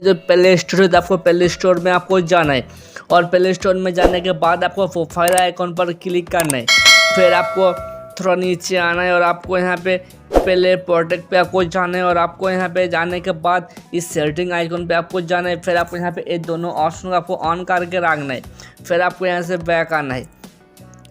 जो play store है तो आपको प्ले स्टोर में आपको जाना है और प्ले स्टोर में जाने के बाद आपको प्रोफाइल आइकॉन पर क्लिक करना है। फिर आपको थोड़ा नीचे आना है और आपको यहाँ पे पहले प्रोटेक्ट पे आपको जाना है और आपको यहाँ पे जाने के बाद इस सेटिंग आइकॉन पे आपको जाना है। फिर आपको यहाँ पे ये दोनों ऑप्शन को आपको ऑन करके रखना है। फिर आपको यहाँ से बैक आना है।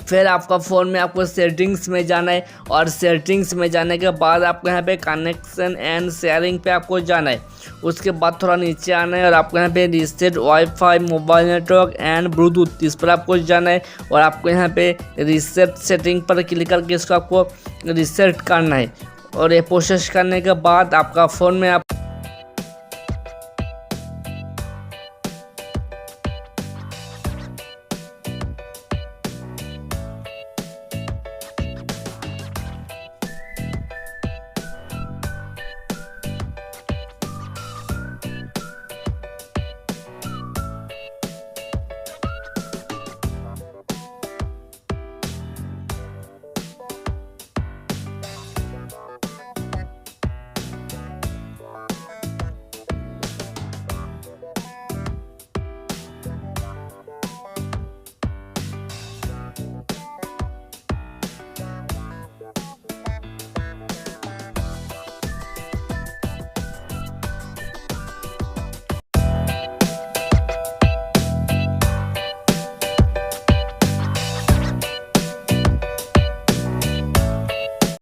फिर आपका फ़ोन में आपको सेटिंग्स में जाना है और सेटिंग्स में जाने के बाद आपको यहाँ पे कनेक्शन एंड शेयरिंग पे आपको जाना है। उसके बाद थोड़ा नीचे आना है और आपको यहाँ पे reset wifi mobile network and Bluetooth इस पर आपको जाना है और आपको यहाँ पे रीसेट सेटिंग पर क्लिक करके इसको आपको रीसेट करना है। और ये प्रोसेस करने के बाद आपका फ़ोन में आप